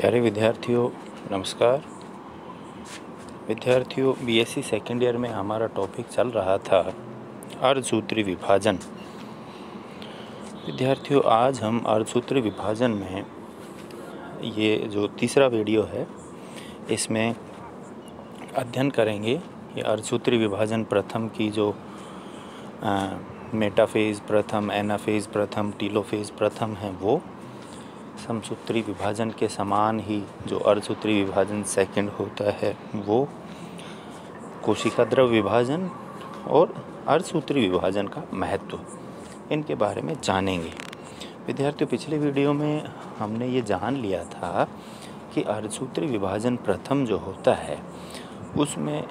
प्यारे विद्यार्थियों नमस्कार। विद्यार्थियों बीएससी सेकेंड ईयर में हमारा टॉपिक चल रहा था अर्धसूत्री विभाजन। विद्यार्थियों आज हम अर्धसूत्री विभाजन में ये जो तीसरा वीडियो है इसमें अध्ययन करेंगे ये अर्धसूत्री विभाजन प्रथम की जो मेटाफेज प्रथम, एनाफेज प्रथम, टीलोफेज प्रथम है वो समसूत्री विभाजन के समान ही जो अर्धसूत्री विभाजन सेकंड होता है वो कोशिका द्रव विभाजन और अर्धसूत्री विभाजन का महत्व, इनके बारे में जानेंगे। विद्यार्थियों पिछले वीडियो में हमने ये जान लिया था कि अर्धसूत्री विभाजन प्रथम जो होता है उसमें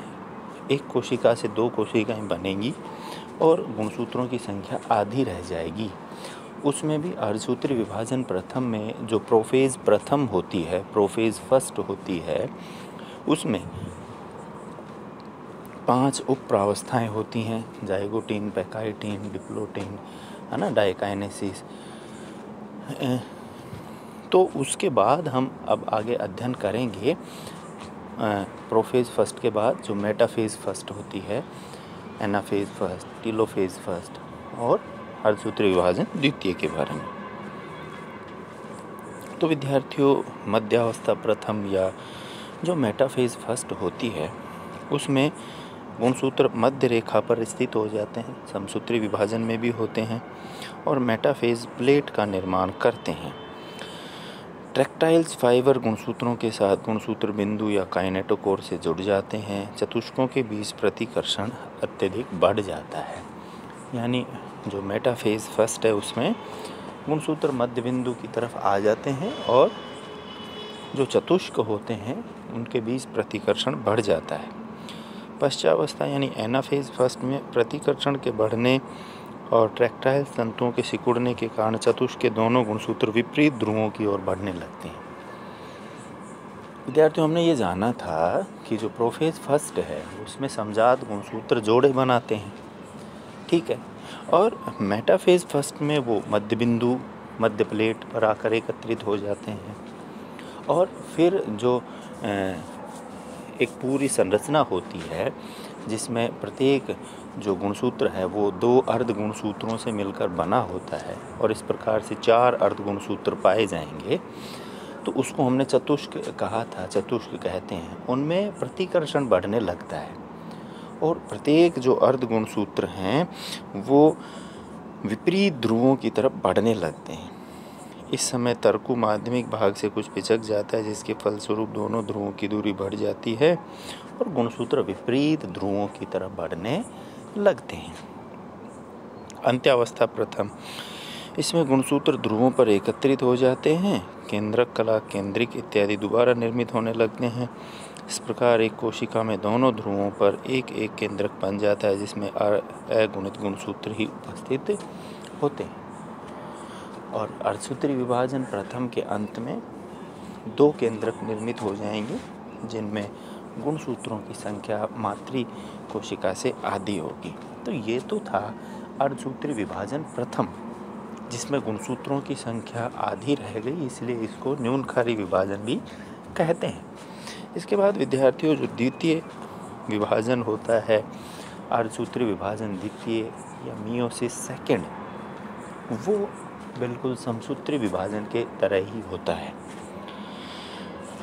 एक कोशिका से दो कोशिकाएं बनेंगी और गुणसूत्रों की संख्या आधी रह जाएगी। उसमें भी अर्धसूत्री विभाजन प्रथम में जो प्रोफेज प्रथम होती है, प्रोफेज फर्स्ट होती है, उसमें 5 उप प्रावस्थाएं होती हैं, जाइगोटीन, पैकाइटीन, डिप्लोटीन, है ना, डाइकाइनेसिस। तो उसके बाद हम अब आगे अध्ययन करेंगे प्रोफेज फर्स्ट के बाद जो मेटाफेज फर्स्ट होती है, एनाफेज फर्स्ट, टीलोफेज फर्स्ट और अर्धसूत्री विभाजन द्वितीय के बारे में। तो विद्यार्थियों मध्यावस्था प्रथम या जो मेटाफेज फर्स्ट होती है उसमें गुणसूत्र मध्य रेखा पर स्थित हो जाते हैं, समसूत्री विभाजन में भी होते हैं और मेटाफेज प्लेट का निर्माण करते हैं। ट्रैक्टाइल्स फाइबर गुणसूत्रों के साथ गुणसूत्र बिंदु या काइनेटोकोर से जुड़ जाते हैं। चतुष्कों के बीच प्रतिकर्षण अत्यधिक बढ़ जाता है, यानी जो मेटाफेज फर्स्ट है उसमें गुणसूत्र मध्य बिंदु की तरफ आ जाते हैं और जो चतुष्क होते हैं उनके बीच प्रतिकर्षण बढ़ जाता है। पश्चावस्था यानी एनाफेज फर्स्ट में प्रतिकर्षण के बढ़ने और ट्रैक्टाइल तंतुओं के सिकुड़ने के कारण चतुष्क के दोनों गुणसूत्र विपरीत ध्रुवों की ओर बढ़ने लगते हैं। विद्यार्थियों हमने ये जाना था कि जो प्रोफेज फर्स्ट है उसमें समजात गुणसूत्र जोड़े बनाते हैं, ठीक है, और मेटाफेज फर्स्ट में वो मध्य बिंदु मध्य प्लेट पर आकर एकत्रित हो जाते हैं और फिर जो एक पूरी संरचना होती है जिसमें प्रत्येक जो गुणसूत्र है वो 2 अर्ध गुणसूत्रों से मिलकर बना होता है और इस प्रकार से 4 अर्ध गुणसूत्र पाए जाएंगे, तो उसको हमने चतुष्क कहा था, चतुष्क कहते हैं। उनमें प्रतिकर्षण बढ़ने लगता है और प्रत्येक जो अर्ध गुणसूत्र हैं वो विपरीत ध्रुवों की तरफ बढ़ने लगते हैं। इस समय तर्कु माध्यमिक भाग से कुछ पिचक जाता है जिसके फलस्वरूप दोनों ध्रुवों की दूरी बढ़ जाती है और गुणसूत्र विपरीत ध्रुवों की तरफ बढ़ने लगते हैं। अंत्यावस्था प्रथम, इसमें गुणसूत्र ध्रुवों पर एकत्रित हो जाते हैं, केंद्रक, कला, केंद्रिक इत्यादि दोबारा निर्मित होने लगते हैं। इस प्रकार एक कोशिका में दोनों ध्रुवों पर एक एक केंद्रक बन जाता है जिसमें अगुणित गुणसूत्र ही उपस्थित होते हैं। और अर्धसूत्री विभाजन प्रथम के अंत में 2 केंद्रक निर्मित हो जाएंगे जिनमें गुणसूत्रों की संख्या मातृ कोशिका से आधी होगी। तो ये तो था अर्धसूत्री विभाजन प्रथम जिसमें गुणसूत्रों की संख्या आधी रह गई, इसलिए इसको न्यूनकारी विभाजन भी कहते हैं। इसके बाद विद्यार्थियों जो द्वितीय विभाजन होता है अर्धसूत्री विभाजन द्वितीय या मियोसिस सेकंड, वो बिल्कुल समसूत्री विभाजन के तरह ही होता है।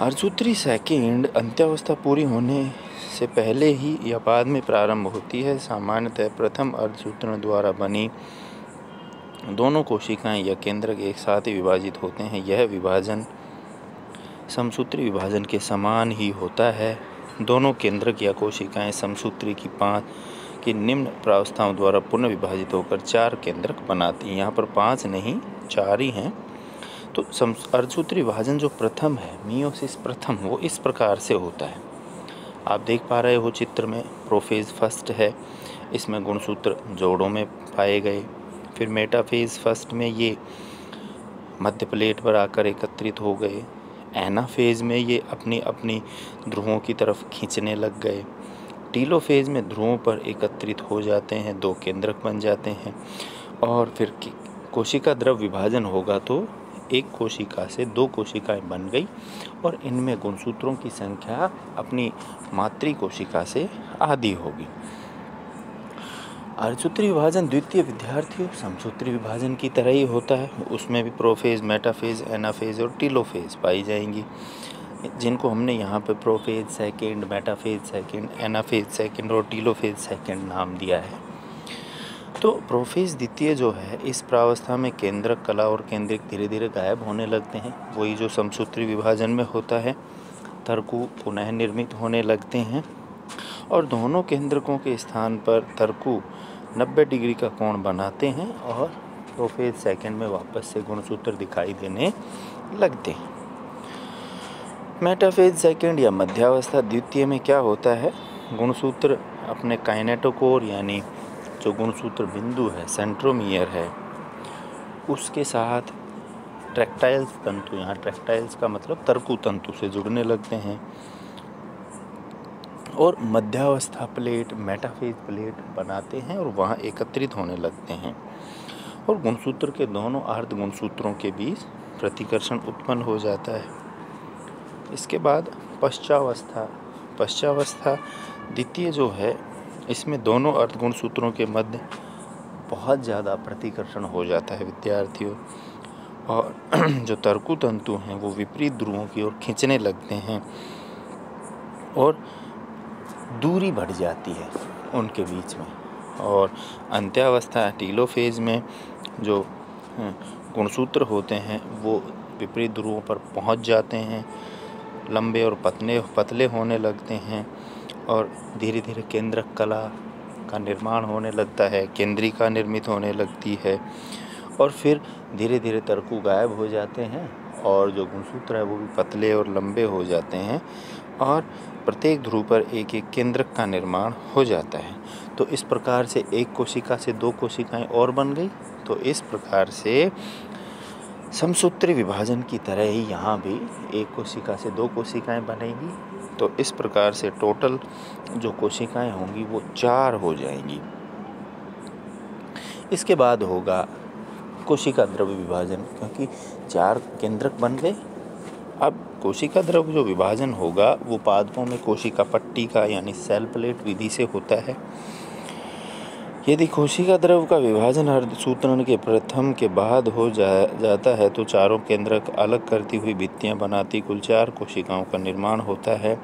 अर्धसूत्री सेकंड अंत्यावस्था पूरी होने से पहले ही या बाद में प्रारंभ होती है। सामान्यतः प्रथम अर्धसूत्रों द्वारा बनी दोनों कोशिकाएं या केंद्रक एक साथ ही विभाजित होते हैं। यह विभाजन समसूत्री विभाजन के समान ही होता है। दोनों केंद्रक या कोशिकाएं समसूत्री की 5 की निम्न प्रावस्थाओं द्वारा पुनः विभाजित होकर 4 केंद्रक बनाती हैं। यहाँ पर 5 नहीं 4 ही हैं। तो अर्धसूत्री विभाजन जो प्रथम है, मियोसिस प्रथम, वो इस प्रकार से होता है। आप देख पा रहे हो चित्र में, प्रोफेज फर्स्ट है, इसमें गुणसूत्र जोड़ों में पाए गए। फिर मेटाफेज फर्स्ट में ये मध्य प्लेट पर आकर एकत्रित हो गए। एनाफेज में ये अपनी अपनी ध्रुवों की तरफ खींचने लग गए। टीलोफेज में ध्रुवों पर एकत्रित हो जाते हैं, 2 केंद्रक बन जाते हैं और फिर कोशिका द्रव विभाजन होगा तो एक कोशिका से 2 कोशिकाएं बन गई और इनमें गुणसूत्रों की संख्या अपनी मातृ कोशिका से आधी होगी। अर्धसूत्री विभाजन द्वितीय विद्यार्थियों समसूत्री विभाजन की तरह ही होता है। उसमें भी प्रोफेज, मेटाफेज, एनाफेज और टीलोफेज पाई जाएंगी, जिनको हमने यहाँ पे prophase second, metaphase second, anaphase second और टीलोफेज सेकेंड नाम दिया है। तो प्रोफेज द्वितीय जो है, इस प्रावस्था में केंद्रक कला और केंद्रक धीरे धीरे गायब होने लगते हैं। वही जो समसूत्री विभाजन में होता है। तर्कु पुनः निर्मित होने लगते हैं और दोनों केंद्रकों के स्थान पर तर्कु 90 डिग्री का कोण बनाते हैं और प्रोफेज सेकेंड में वापस से गुणसूत्र दिखाई देने लगते हैं। मेटाफेज सेकेंड या मध्यावस्था द्वितीय में क्या होता है, गुणसूत्र अपने काइनेटोकोर यानी जो गुणसूत्र बिंदु है, सेंट्रोमियर है, उसके साथ ट्रैक्टाइल्स तंतु, यहाँ ट्रैक्टाइल्स का मतलब तर्कु तंतु से जुड़ने लगते हैं और मध्यावस्था प्लेट, मेटाफेज प्लेट बनाते हैं और वहाँ एकत्रित होने लगते हैं और गुणसूत्र के दोनों अर्ध गुणसूत्रों के बीच प्रतिकर्षण उत्पन्न हो जाता है। इसके बाद पश्चावस्था द्वितीय जो है, इसमें दोनों अर्ध गुणसूत्रों के मध्य बहुत ज़्यादा प्रतिकर्षण हो जाता है विद्यार्थियों, और जो तर्कु तंतु हैं वो विपरीत ध्रुवों की ओर खींचने लगते हैं और दूरी बढ़ जाती है उनके बीच में। और अंत्यावस्था टीलोफेज में जो गुणसूत्र होते हैं वो विपरीत ध्रुवों पर पहुंच जाते हैं, लंबे और पतले होने लगते हैं और धीरे धीरे केंद्रक कला का निर्माण होने लगता है, केंद्रिका निर्मित होने लगती है और फिर धीरे धीरे तर्कु गायब हो जाते हैं और जो गुणसूत्र है वो भी पतले और लंबे हो जाते हैं और प्रत्येक ध्रुव पर एक एक केंद्रक का निर्माण हो जाता है। तो इस प्रकार से एक कोशिका से 2 कोशिकाएं और बन गई। तो इस प्रकार से समसूत्री विभाजन की तरह ही यहाँ भी एक कोशिका से 2 कोशिकाएं बनेगी। तो इस प्रकार से टोटल जो कोशिकाएं होंगी वो 4 हो जाएंगी। इसके बाद होगा कोशिका द्रव्य विभाजन, क्योंकि 4 केंद्रक बन गए। अब कोशिका द्रव्य जो विभाजन होगा वो पादपों में कोशिका पट्टी का यानी सेल प्लेट विधि से होता है। यदि कोशिका द्रव्य का विभाजन अर्धसूत्रण के प्रथम के बाद हो जाता है तो चारों केंद्रक अलग करती हुई भित्तियां बनाती कुल 4 कोशिकाओं का निर्माण होता है।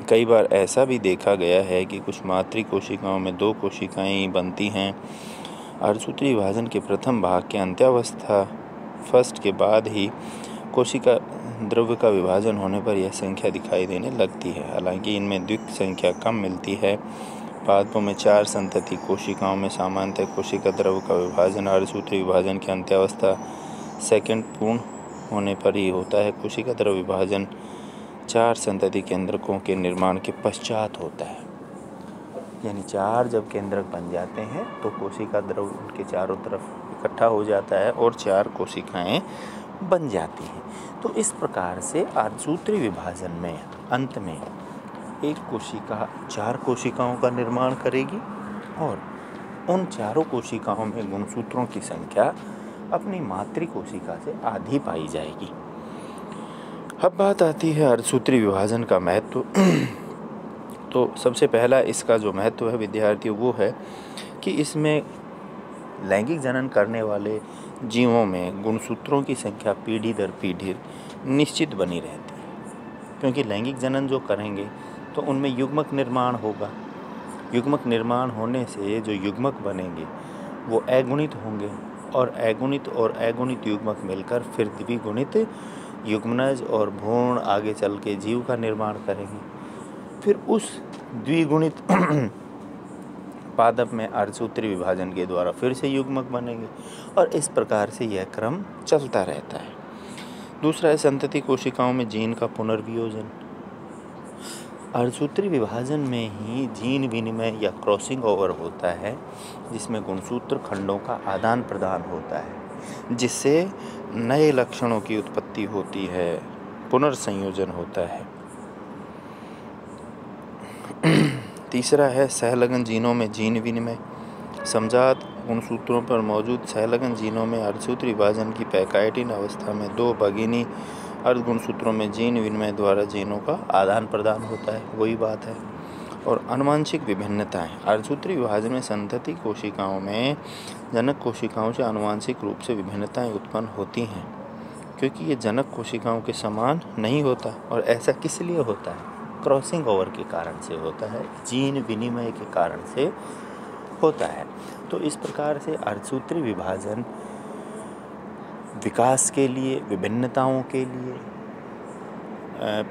कई बार ऐसा भी देखा गया है कि कुछ मातृ कोशिकाओं में 2 कोशिकाएं बनती हैं। अर्धसूत्री विभाजन के प्रथम भाग के अंत्यावस्था फर्स्ट के बाद ही कोशिका द्रव्य का विभाजन होने पर यह संख्या दिखाई देने लगती है। हालांकि इनमें द्विक संख्या कम मिलती है। पादपों में 4 संतति कोशिकाओं में सामान्यतः कोशिका द्रव्य का विभाजन अर्धसूत्री विभाजन के अंत्यावस्था सेकेंड पूर्ण होने पर ही होता है। कोशिका द्रव्य विभाजन 4 संतति केंद्रकों के निर्माण के पश्चात होता है। यानी 4 जब केंद्रक बन जाते हैं तो कोशिका द्रव्य उनके चारों तरफ इकट्ठा हो जाता है और 4 कोशिकाएं बन जाती हैं। तो इस प्रकार से अर्धसूत्री विभाजन में अंत में एक कोशिका 4 कोशिकाओं का निर्माण करेगी और उन चारों कोशिकाओं में गुणसूत्रों की संख्या अपनी मातृ कोशिका से आधी पाई जाएगी। अब बात आती है अर्धसूत्री विभाजन का महत्व। तो सबसे पहला इसका जो महत्व है विद्यार्थियों वो है कि इसमें लैंगिक जनन करने वाले जीवों में गुणसूत्रों की संख्या पीढ़ी दर पीढ़ी निश्चित बनी रहती है, क्योंकि लैंगिक जनन जो करेंगे तो उनमें युग्मक निर्माण होगा। युग्मक निर्माण होने से जो युग्मक बनेंगे वो अगुणित होंगे और अगुणित युग्मक मिलकर फिर द्विगुणित युग्मनज और भ्रूण आगे चल के जीव का निर्माण करेंगे। फिर उस द्विगुणित पादप में अर्धसूत्री विभाजन के द्वारा फिर से युग्मक बनेंगे और इस प्रकार से यह क्रम चलता रहता है। दूसरा है संतति कोशिकाओं में जीन का पुनर्वियोजन। अर्धसूत्री विभाजन में ही जीन विनिमय या क्रॉसिंग ओवर होता है, जिसमें गुणसूत्र खंडों का आदान प्रदान होता है, जिससे नए लक्षणों की उत्पत्ति होती है, पुनर्संयोजन होता है। तीसरा है सहलग्न जीनों में जीन विनिमय। समजात गुणसूत्रों पर मौजूद संलग्न जीनों में अर्धसूत्री विभाजन की पैकाइटिन अवस्था में 2 भगिनी अर्ध गुणसूत्रों में जीन विनिमय द्वारा जीनों का आदान प्रदान होता है। वही बात है। और आनुवंशिक विभिन्नताएं। अर्धसूत्री विभाजन में संतति कोशिकाओं में जनक कोशिकाओं से आनुवंशिक रूप से विभिन्नताएं उत्पन्न होती हैं, क्योंकि ये जनक कोशिकाओं के समान नहीं होता। और ऐसा किस लिए होता है? क्रॉसिंग ओवर के कारण से होता है, जीन विनिमय के कारण से होता है। तो इस प्रकार से अर्धसूत्री विभाजन विकास के लिए, विभिन्नताओं के लिए,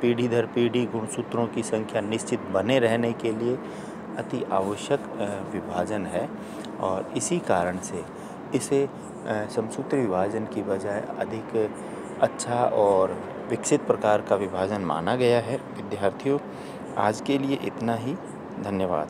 पीढ़ी दर पीढ़ी गुणसूत्रों की संख्या निश्चित बने रहने के लिए अति आवश्यक विभाजन है। और इसी कारण से इसे समसूत्री विभाजन की बजाय अधिक अच्छा और विकसित प्रकार का विभाजन माना गया है। विद्यार्थियों, आज के लिए इतना ही। धन्यवाद।